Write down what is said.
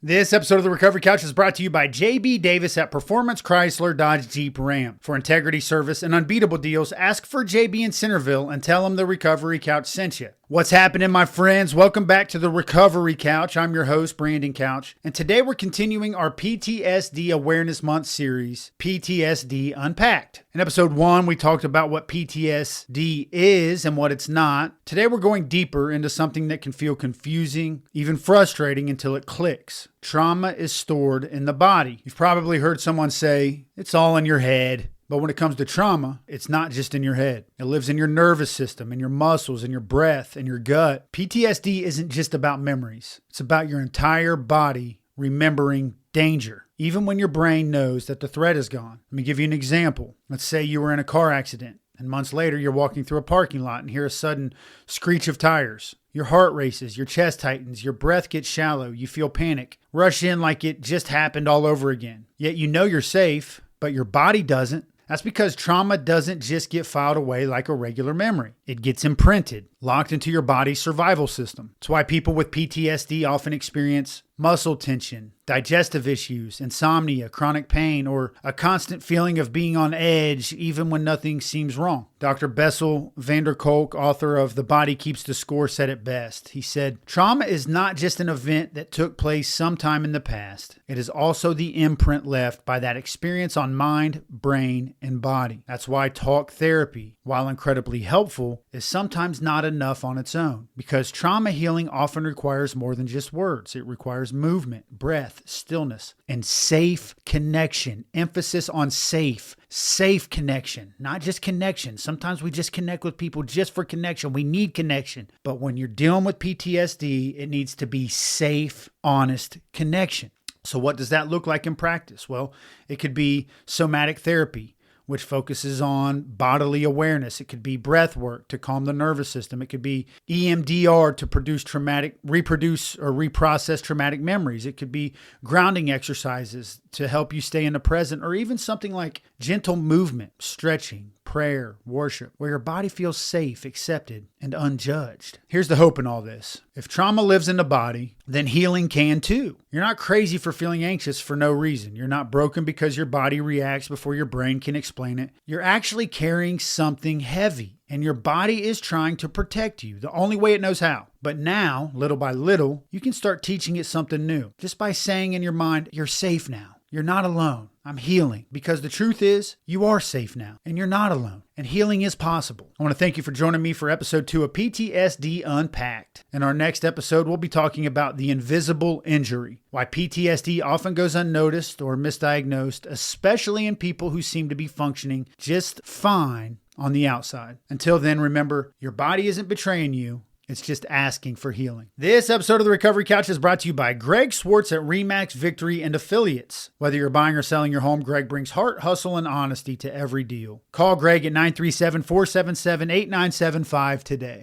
This episode of the Recovery Couch is brought to you by JB Davis at Performance Chrysler Dodge Jeep Ram. For integrity, service, and unbeatable deals, ask for JB in Centerville and tell them the Recovery Couch sent you. What's happening, my friends? Welcome back to the Recovery Couch. I'm your host, Brandon Couch, and today we're continuing our PTSD Awareness Month series, PTSD Unpacked. In episode 1, we talked about what PTSD is and what it's not. Today we're going deeper into something that can feel confusing, even frustrating until it clicks. Trauma is stored in the body. You've probably heard someone say, it's all in your head. But when it comes to trauma, it's not just in your head. It lives in your nervous system, in your muscles, in your breath, in your gut. PTSD isn't just about memories. It's about your entire body remembering danger, even when your brain knows that the threat is gone. Let me give you an example. Let's say you were in a car accident, and months later you're walking through a parking lot and hear a sudden screech of tires. Your heart races, your chest tightens, your breath gets shallow, you feel panic. Rush in like it just happened all over again. Yet you know you're safe, but your body doesn't. That's because trauma doesn't just get filed away like a regular memory. It gets imprinted, locked into your body's survival system. It's why people with PTSD often experience muscle tension, digestive issues, insomnia, chronic pain, or a constant feeling of being on edge even when nothing seems wrong. Dr. Bessel van der Kolk, author of The Body Keeps the Score, said it best. He said, trauma is not just an event that took place sometime in the past. It is also the imprint left by that experience on mind, brain, and body. That's why talk therapy, while incredibly helpful, is sometimes not enough on its own. Because trauma healing often requires more than just words. It requires movement, breath, stillness, and safe connection. Emphasis on safe connection, not just connection. Sometimes we just connect with people just for connection. We need connection. But when you're dealing with PTSD, it needs to be safe, honest connection. So what does that look like in practice? Well, it could be somatic therapy, which focuses on bodily awareness. It could be breath work to calm the nervous system. It could be EMDR to reproduce or reprocess traumatic memories. It could be grounding exercises to help you stay in the present, or even something like gentle movement, stretching, prayer, worship, where your body feels safe, accepted, and unjudged. Here's the hope in all this. If trauma lives in the body, then healing can too. You're not crazy for feeling anxious for no reason. You're not broken because your body reacts before your brain can explain it. You're actually carrying something heavy, and your body is trying to protect you the only way it knows how. But now, little by little, you can start teaching it something new just by saying in your mind, you're safe now. You're not alone. I'm healing. Because the truth is, you are safe now, and you're not alone. And healing is possible. I want to thank you for joining me for episode 2 of PTSD Unpacked. In our next episode, we'll be talking about the invisible injury, why PTSD often goes unnoticed or misdiagnosed, especially in people who seem to be functioning just fine on the outside. Until then, remember, your body isn't betraying you. It's just asking for healing. This episode of the Recovery Couch is brought to you by Greg Swartz at RE/MAX Victory and Affiliates. Whether you're buying or selling your home, Greg brings heart, hustle, and honesty to every deal. Call Greg at 937-477-8975 today.